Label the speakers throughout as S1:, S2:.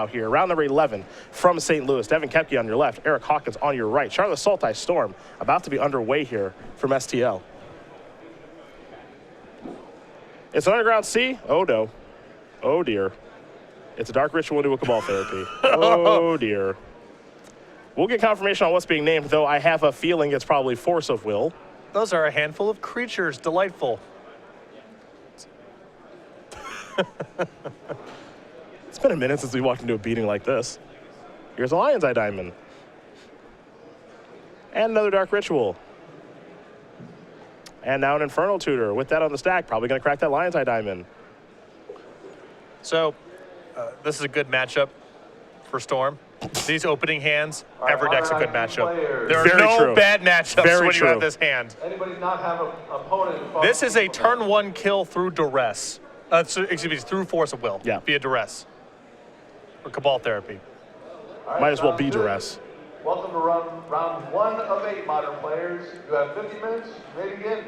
S1: now here. Round number 11 from St. Louis. Devin Koepke on your left, Eric Hawkins on your right. Charlotte Salti Storm about to be underway here from STL. It's an underground C. Oh, no. Oh, dear. It's a dark ritual into a cabal therapy. Oh, dear. We'll get confirmation on what's being named, though I have a feeling it's probably Force of Will.
S2: Those are a handful of creatures. Delightful.
S1: It's been a minute since we walked into a beating like this. Here's a Lion's Eye Diamond. And another Dark Ritual. And now an Infernal Tutor. With that on the stack, probably going to crack that Lion's Eye Diamond.
S2: So, this is a good matchup for Storm. These opening hands, Everdeck's a good matchup. There are no bad matchups when you have this hand.
S3: Anybody not have an opponent?
S2: This is a turn 1 kill through duress. Excuse me, through Force of Will.
S1: Yeah.
S2: Via duress. Or cabal therapy.
S1: Might as well be duress.
S3: Welcome to round 1 of 8, modern players. You have 50 minutes. Ready to begin.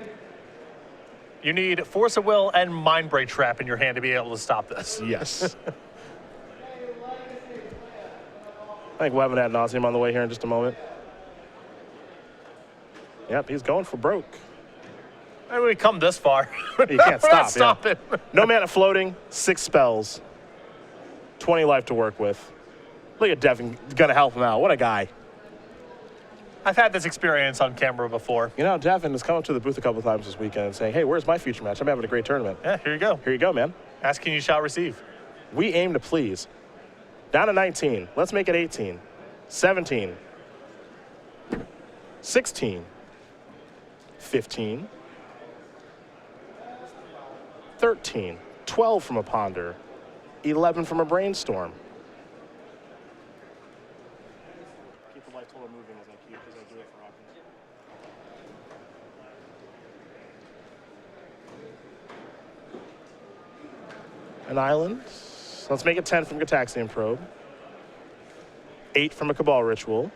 S2: You need Force of Will and Mind Break Trap in your hand to be able to stop this.
S1: Yes. I think we'll have an ad nauseum on the way here in just a moment. Yep, he's going for broke.
S2: I mean, we come this far.
S1: You can't stop.
S2: Stop it.
S1: No mana floating, 6 spells, 20 life to work with. Look at Devin, gonna help him out. What a guy.
S2: I've had this experience on camera before.
S1: You know, Devin has come up to the booth a couple of times this weekend and saying, hey, where's my future match? I'm having a great tournament.
S2: Yeah, here you go.
S1: Here you go, man.
S2: Asking you shall receive.
S1: We aim to please. Down to 19. Let's make it 18. 17. 16. 15. 13. 12 from a Ponder. 11 from a Brainstorm. Keep the light total moving as I do it for Hawkins. An island. Let's make it 10 from Gataxian Probe. 8 from a Cabal Ritual.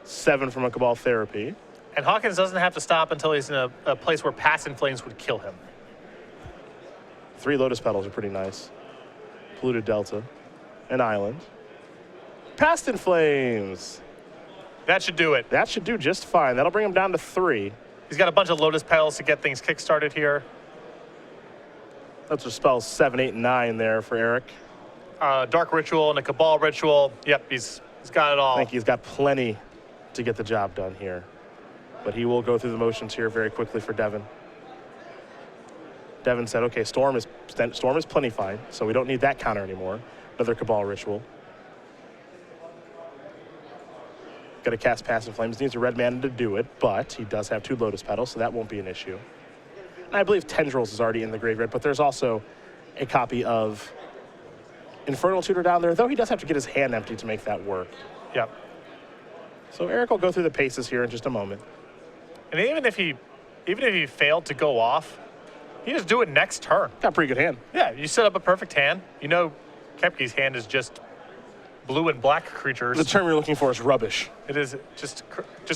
S1: 7 from a Cabal Therapy.
S2: And Hawkins doesn't have to stop until he's in a place where Pass in Flames would kill him.
S1: 3 Lotus Petals are pretty nice. Polluted Delta. An island. Past in Flames.
S2: That should do it.
S1: That should do just fine. That'll bring him down to 3.
S2: He's got a bunch of Lotus Petals to get things kick-started here.
S1: That's our spells 7, 8, and 9 there for Eric.
S2: Dark Ritual and a Cabal Ritual. Yep, he's got it all.
S1: I think he's got plenty to get the job done here. But he will go through the motions here very quickly for Devin. Devin said, okay, Storm is plenty fine, so we don't need that counter anymore. Another Cabal Ritual. Got to cast Pass in Flames. Needs a red mana to do it, but he does have 2 Lotus Petals, so that won't be an issue. And I believe Tendrils is already in the graveyard, but there's also a copy of Infernal Tutor down there, though he does have to get his hand empty to make that work.
S2: Yep.
S1: So Eric will go through the paces here in just a moment.
S2: And even if he failed to go off, he just do it next turn.
S1: Got a pretty good hand.
S2: Yeah, you set up a perfect hand. You know Koepke's hand is just blue and black creatures.
S1: The term you're looking for is rubbish.
S2: It is just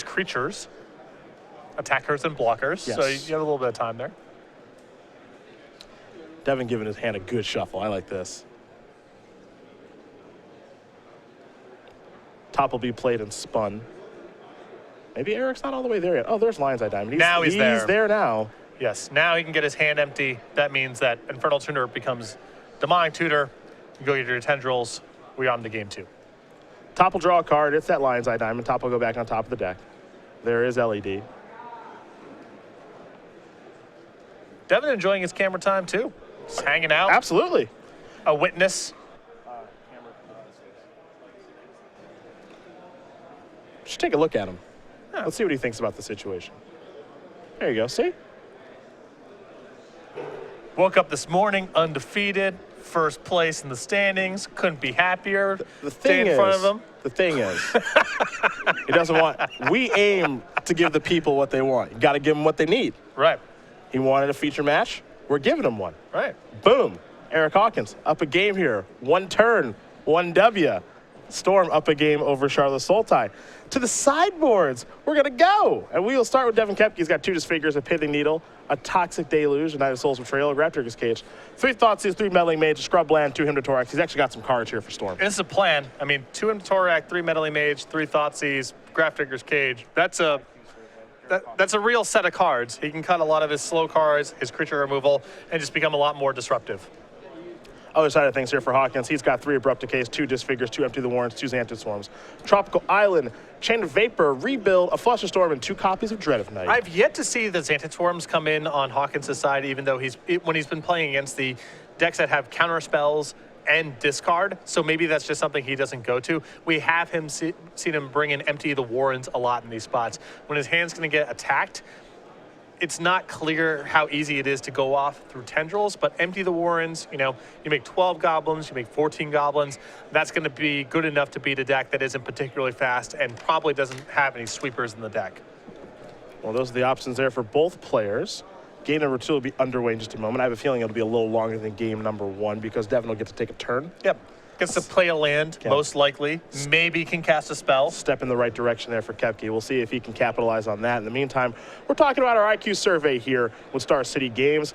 S2: creatures. Attackers and blockers.
S1: Yes.
S2: So you have a little bit of time there.
S1: Devin giving his hand a good shuffle. I like this. Top will be played and spun. Maybe Eric's not all the way there yet. Oh, there's Lion's Eye Diamond.
S2: He's there.
S1: He's there now.
S2: Yes, now he can get his hand empty. That means that Infernal Tutor becomes Demonic Tutor. You go get your Tendrils. We're on to game 2.
S1: Top will draw a card. It's that Lion's Eye Diamond. Top will go back on top of the deck. There is LED.
S2: Devin enjoying his camera time too. Just hanging out.
S1: Absolutely.
S2: A witness.
S1: Just take a look at him. Yeah. Let's see what he thinks about the situation. There you go. See?
S2: Woke up this morning undefeated, first place in the standings. Couldn't be happier.
S1: The thing
S2: in
S1: is,
S2: front of him.
S1: The thing is, he doesn't want. We aim to give the people what they want. You got to give them what they need.
S2: Right.
S1: He wanted a feature match. We're giving him one.
S2: Right.
S1: Boom. Eric Hawkins up a game here. 1 turn, 1 W. Storm up a game over Charlotte Soltai. To the sideboards, we're going to go. And we will start with Devin Koepke. He's got 2 disfigures, a pithing needle, a toxic deluge, a Knight of Souls betrayal, a Raptor's cage, 3 Thoughtseize, 3 meddling mage, a scrub land, 2 hymn to Torax. He's actually got some cards here for Storm.
S2: This is a plan. I mean, 2 hymn to Torax, 3 meddling mage, 3 Thoughtseize, Grafdigger's Cage. That's a real set of cards. He can cut a lot of his slow cards, his creature removal, and just become a lot more disruptive.
S1: Other side of things here for Hawkins, he's got 3 Abrupt Decays, 2 Disfigures, 2 Empty the Warrens, 2 Xanthid Swarms, Tropical Island, Chain of Vapor, Rebuild, a Flusterstorm, and 2 copies of Dread of Night.
S2: I've yet to see the Xanthid Swarms come in on Hawkins' side, even though when he's been playing against the decks that have counter spells and discard, so maybe that's just something he doesn't go to. We have seen him bring in Empty the Warrens a lot in these spots. When his hand's going to get attacked, it's not clear how easy it is to go off through tendrils, but Empty the Warrens, you make 12 goblins, you make 14 goblins. That's going to be good enough to beat a deck that isn't particularly fast and probably doesn't have any sweepers in the deck.
S1: Well, those are the options there for both players. Game number 2 will be underway in just a moment. I have a feeling it'll be a little longer than game number 1 because Devin will get to take a turn.
S2: Yep. Gets to play a land, most likely. Maybe can cast a spell.
S1: Step in the right direction there for Koepke. We'll see if he can capitalize on that. In the meantime, we're talking about our IQ survey here with Star City Games.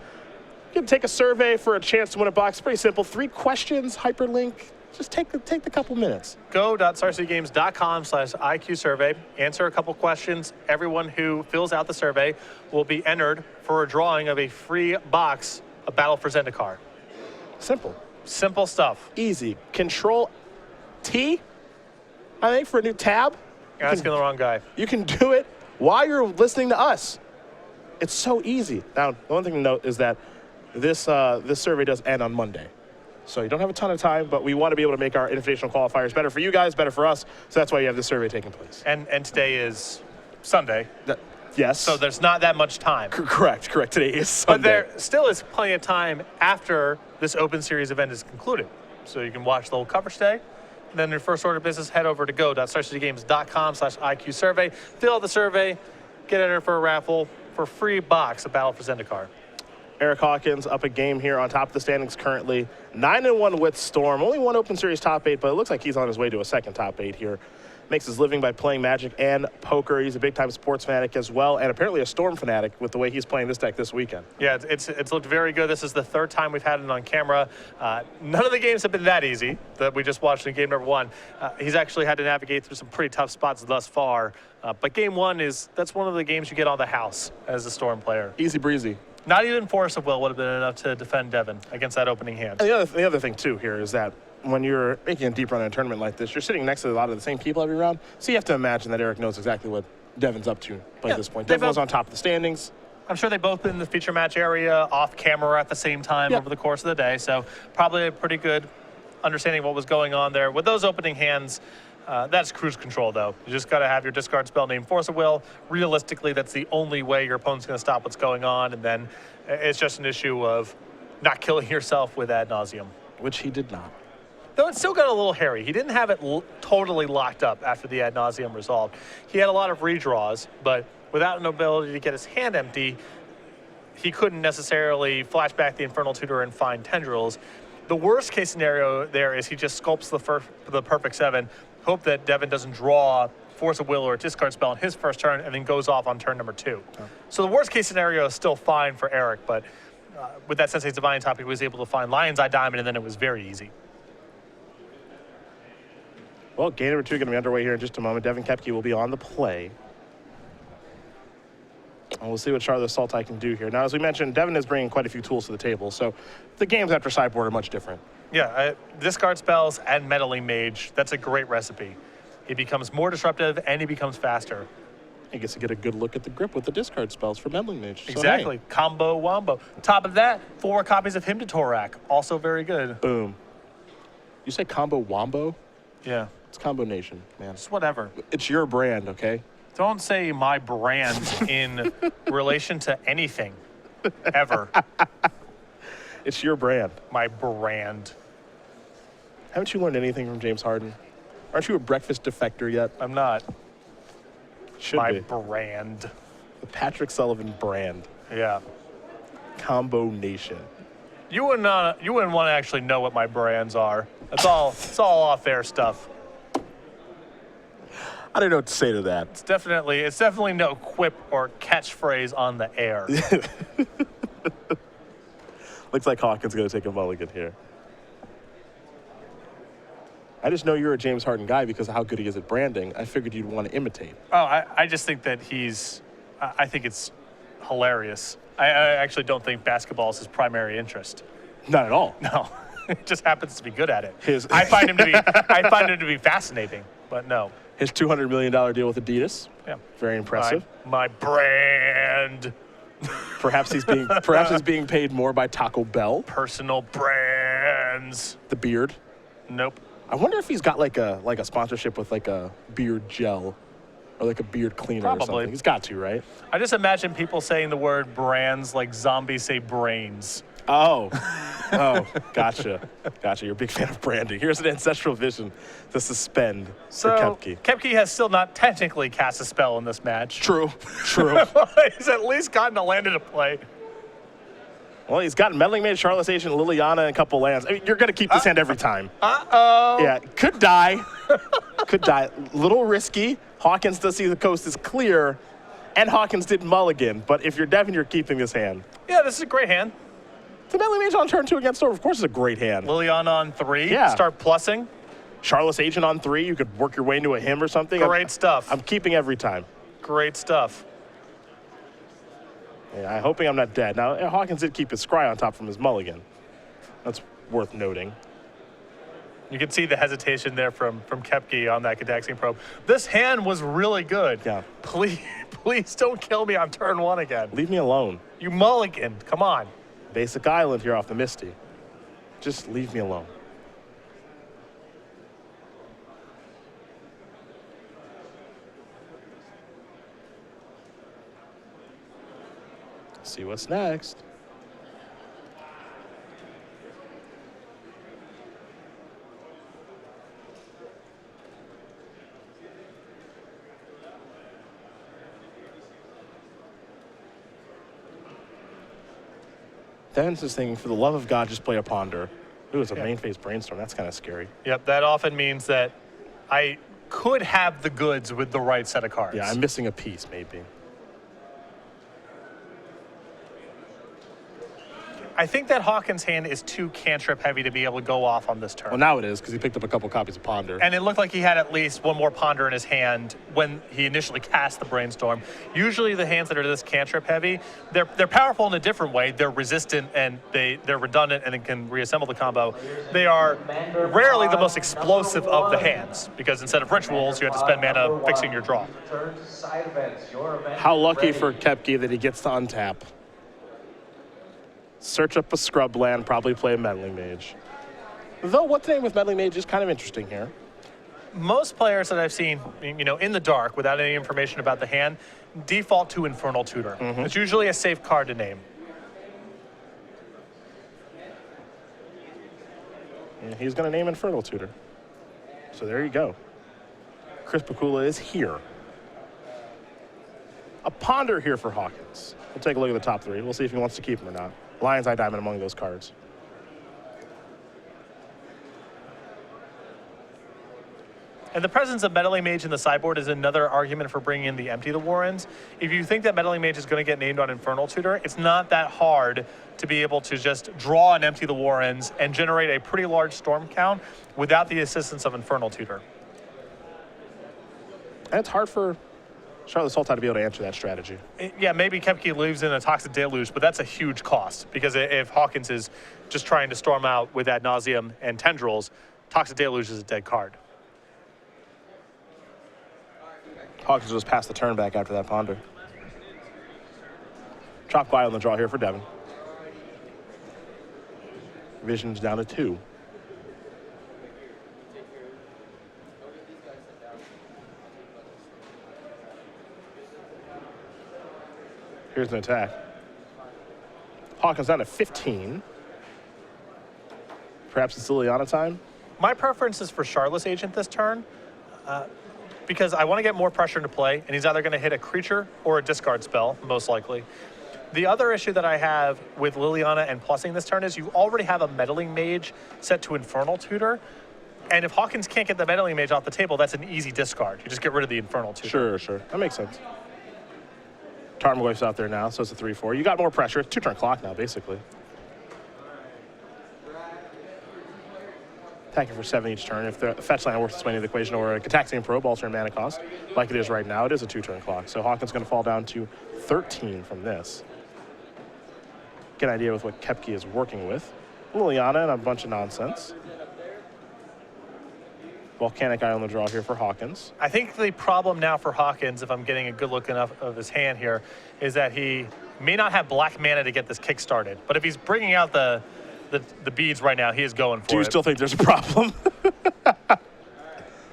S1: You can take a survey for a chance to win a box. It's pretty simple. 3 questions, hyperlink. Just take the couple minutes.
S2: Go.starcitygames.com/IQ survey. Answer a couple questions. Everyone who fills out the survey will be entered for a drawing of a free box of Battle for Zendikar.
S1: Simple.
S2: Simple stuff.
S1: Easy. Control T, I think, for a new tab.
S2: You're asking the wrong guy.
S1: You can do it while you're listening to us. It's so easy. Now, the one thing to note is that this survey does end on Monday. So you don't have a ton of time, but we want to be able to make our invitational qualifiers better for you guys, better for us. So that's why you have this survey taking place.
S2: And today is Sunday.
S1: Yes.
S2: So there's not that much time.
S1: Correct. Today is Sunday.
S2: But there still is plenty of time after this Open Series event is concluded. So you can watch the whole coverage day. And then your first order of business, head over to go.starcitygames.com/IQ survey. Fill out the survey, get entered for a raffle for a free box of Battle for Zendikar.
S1: Eric Hawkins up a game here on top of the standings currently. 9-1 with Storm. Only 1 Open Series top 8, but it looks like he's on his way to a second top 8 here. Makes his living by playing Magic and poker. He's a big-time sports fanatic as well, and apparently a Storm fanatic with the way he's playing this deck this weekend.
S2: Yeah, it's looked very good. This is the 3rd time we've had it on camera. None of the games have been that easy that we just watched in game number 1. He's actually had to navigate through some pretty tough spots thus far. But game 1 that's one of the games you get on the house as a Storm player.
S1: Easy breezy.
S2: Not even Force of Will would have been enough to defend Devin against that opening hand.
S1: And the other thing, too, here is that when you're making a deep run in a tournament like this, you're sitting next to a lot of the same people every round. So you have to imagine that Eric knows exactly what Devin's up to by this point. Devin was on top of the standings.
S2: I'm sure they've both been in the feature match area off camera at the same time over the course of the day. So probably a pretty good understanding of what was going on there. With those opening hands, that's cruise control, though. You just got to have your discard spell named Force of Will. Realistically, that's the only way your opponent's going to stop what's going on. And then it's just an issue of not killing yourself with ad nauseum.
S1: Which he did not.
S2: Though it still got a little hairy. He didn't have it totally locked up after the ad nauseum resolved. He had a lot of redraws, but without an ability to get his hand empty, he couldn't necessarily flash back the Infernal Tutor and find tendrils. The worst case scenario there is he just sculpts the perfect 7, hope that Devin doesn't draw Force of Will or a discard spell on his first turn, and then goes off on turn number 2. Oh. So the worst case scenario is still fine for Eric, but with that Sensei's Divine top, he was able to find Lion's Eye Diamond, and then it was very easy.
S1: Well, game number 2 going to be underway here in just a moment. Devin Koepke will be on the play. And we'll see what Charlotte Soltai can do here. Now, as we mentioned, Devin is bringing quite a few tools to the table, so the games after sideboard are much different. Yeah,
S2: discard spells and Meddling Mage, that's a great recipe. He becomes more disruptive and he becomes faster.
S1: He gets to get a good look at the grip with the discard spells for Meddling Mage.
S2: Exactly. So, hey. Combo wombo. Top of that, 4 copies of Hymn to Torak, also very good.
S1: Boom. You say combo wombo?
S2: Yeah.
S1: It's Combo Nation, man.
S2: It's whatever.
S1: It's your brand, okay?
S2: Don't say my brand in relation to anything, ever.
S1: It's your brand.
S2: My brand.
S1: Haven't you learned anything from James Harden? Aren't you a breakfast defector yet?
S2: I'm not.
S1: Should
S2: my
S1: be.
S2: Brand.
S1: The Patrick Sullivan brand.
S2: Yeah.
S1: Combo Nation.
S2: You wouldn't want to actually know what my brands are. It's all off-air stuff.
S1: I don't know what to say to that.
S2: It's definitely no quip or catchphrase on the air.
S1: Looks like Hawkins going to take a mulligan here. I just know you're a James Harden guy because of how good he is at branding. I figured you'd want to imitate.
S2: Oh, I just think that I think it's hilarious. I actually don't think basketball is his primary interest.
S1: Not at all.
S2: No, he just happens to be good at it. I find him to be fascinating, but no.
S1: His $200 million deal with Adidas.
S2: Yeah.
S1: Very impressive.
S2: My brand.
S1: Perhaps he's being paid more by Taco Bell.
S2: Personal brands.
S1: The beard.
S2: Nope.
S1: I wonder if he's got like a sponsorship with like a beard gel or like a beard cleaner or
S2: Probably.
S1: something. He's got to, right?
S2: I just imagine people saying the word brands like zombies say brains.
S1: Oh, gotcha. You're a big fan of branding. Here's an ancestral vision to suspend for Koepke.
S2: Koepke has still not technically cast a spell in this match.
S1: True.
S2: He's at least gotten a land into play.
S1: Well, he's got Meddling Mage, Charlotte's Agent, Liliana, and a couple lands. I mean, you're going to keep this hand every time.
S2: Uh-oh.
S1: Yeah, could die. Little risky. Hawkins does see the coast is clear, and Hawkins did mulligan. But if you're Devin, you're keeping this hand.
S2: Yeah, this is a great hand.
S1: The Meddling Mage on turn 2 against Over, of course, is a great hand.
S2: Liliana on 3.
S1: Yeah.
S2: Start plussing.
S1: Charlotte's Agent on 3. You could work your way into a hymn or something.
S2: Great stuff.
S1: I'm keeping every time.
S2: Great stuff.
S1: Yeah, I'm hoping I'm not dead. Now, Hawkins did keep his scry on top from his mulligan. That's worth noting.
S2: You can see the hesitation there from Koepke on that Cadaxian probe. This hand was really good.
S1: Yeah.
S2: Please don't kill me on turn 1 again.
S1: Leave me alone.
S2: You mulligan. Come on.
S1: Basic Island here off the Misty. Just leave me alone. See what's next. Devin's just thinking, for the love of God, just play a Ponder. Ooh, it's a main phase Brainstorm. That's kind of scary.
S2: Yep, that often means that I could have the goods with the right set of cards.
S1: Yeah, I'm missing a piece, maybe.
S2: I think that Hawkins' hand is too cantrip heavy to be able to go off on this turn.
S1: Well, now it is, because he picked up a couple copies of Ponder.
S2: And it looked like he had at least one more Ponder in his hand when he initially cast the Brainstorm. Usually the hands that are this cantrip heavy, they're powerful in a different way. They're resistant and they're redundant and can reassemble the combo. They are rarely the most explosive of the hands, because instead of rituals, you have to spend mana fixing your draw.
S1: How lucky for Koepke that he gets to untap. Search up a scrub land, probably play a Meddling Mage. Though what's the name with Meddling Mage is kind of interesting here.
S2: Most players that I've seen, in the dark, without any information about the hand, default to Infernal Tutor. It's usually a safe card to name.
S1: And he's going to name Infernal Tutor. So there you go. Chris Pakula is here. A Ponder here for Hawkins. We'll take a look at the top 3. We'll see if he wants to keep him or not. Lion's Eye Diamond among those cards.
S2: And the presence of Meddling Mage in the sideboard is another argument for bringing in the Empty the Warrens. If you think that Meddling Mage is going to get named on Infernal Tutor, it's not that hard to be able to just draw and Empty the Warrens and generate a pretty large storm count without the assistance of Infernal Tutor.
S1: And it's hard for Charlotte Sultai to be able to answer that strategy.
S2: Yeah, maybe Koepke lives in a Toxic Deluge, but that's a huge cost, because if Hawkins is just trying to storm out with Ad Nauseam and Tendrils, Toxic Deluge is a dead card.
S1: Hawkins just passed the turn back after that Ponder. Tropical Island the draw here for Devin. Vision's down to 2. Here's an attack. Hawkins down to 15. Perhaps it's Liliana time.
S2: My preference is for Charlotte's Agent this turn, because I want to get more pressure into play, and he's either going to hit a creature or a discard spell, most likely. The other issue that I have with Liliana and plussing this turn is you already have a Meddling Mage set to Infernal Tutor. And if Hawkins can't get the meddling mage off the table, that's an easy discard. You just get rid of the Infernal Tutor.
S1: Sure. That makes sense. Tarmogoyf's out there now, so it's a 3-4. You got more pressure. 2-turn clock now, basically. Attacking for 7 each turn. If the fetch land works its way into the equation, or a Cataxian Probe, alternate mana cost, like it is right now, it is a 2-turn clock. So Hawkins going to fall down to 13 from this. Get an idea with what Koepke is working with. Liliana and a bunch of nonsense. Volcanic Eye on the draw here for Hawkins.
S2: I think the problem now for Hawkins, if I'm getting a good look enough of his hand here, is that he may not have black mana to get this kick started. But if he's bringing out the beads right now, he is going for it.
S1: Do you still think there's a problem?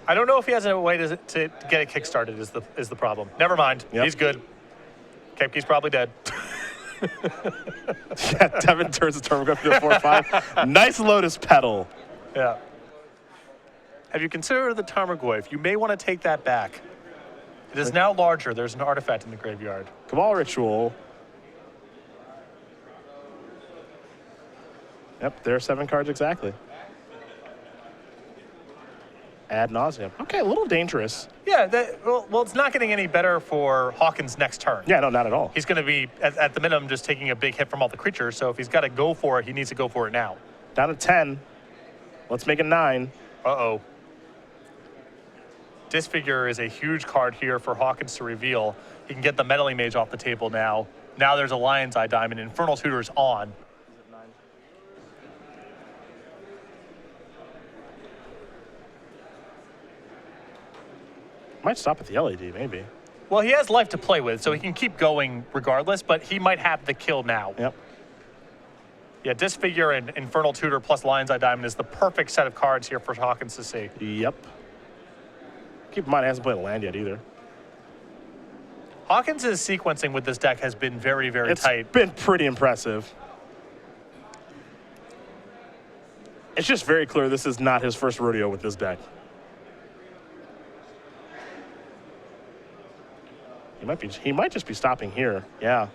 S2: I don't know if he has a way to get it kick started is the problem. Never mind.
S1: Yep.
S2: He's good. Koepke's probably dead.
S1: Yeah, Devin turns his Tarmogoyf to a 4-5. Nice Lotus Petal.
S2: Yeah. Have you considered the Tarmogoyf? You may want to take that back. It is now larger. There's an artifact in the graveyard.
S1: Cabal Ritual. Yep, there are 7 cards exactly. Ad nauseum. Okay, a little dangerous.
S2: Yeah, well, it's not getting any better for Hawkins next turn.
S1: Yeah, no, not at all.
S2: He's going to be, at the minimum, just taking a big hit from all the creatures. So if he's got to go for it, he needs to go for it now.
S1: Down to 10. Let's make it 9.
S2: Uh-oh. Disfigure is a huge card here for Hawkins to reveal. He can get the Meddling Mage off the table now. Now there's a Lion's Eye Diamond. Infernal Tutor's on.
S1: Might stop at the LED, maybe.
S2: Well, he has life to play with, so he can keep going regardless, but he might have the kill now.
S1: Yep.
S2: Yeah, Disfigure and Infernal Tutor plus Lion's Eye Diamond is the perfect set of cards here for Hawkins to see.
S1: Yep. Keep in mind, he hasn't played a land yet either.
S2: Hawkins' sequencing with this deck has been very, very tight.
S1: It's been pretty impressive. It's just very clear this is not his first rodeo with this deck. He might just be stopping here. Yeah.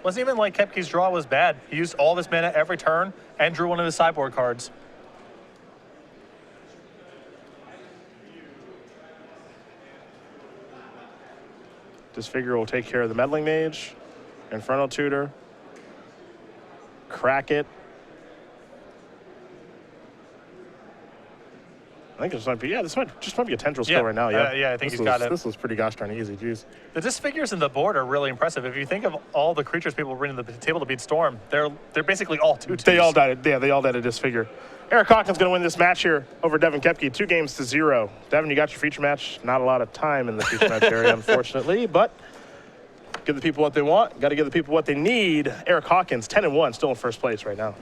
S2: Wasn't even like Koepke's draw was bad. He used all this mana every turn and drew one of his sideboard cards.
S1: Disfigure will take care of the Meddling Mage. Infernal Tutor. Crack it. I think this might be, this might be a Tendril skill right now, yeah.
S2: Yeah, I think he's got it.
S1: This was pretty gosh darn easy, geez.
S2: The Disfigures in the board are really impressive. If you think of all the creatures people bring to the table to beat Storm, they're basically all 2/2s.
S1: They all died, they all died a Disfigure. Eric Hawkins going to win this match here over Devin Koepke, 2-0. Devin, you got your feature match. Not a lot of time in the feature match area, unfortunately, but give the people what they want. Got to give the people what they need. Eric Hawkins, 10-1, still in first place right now.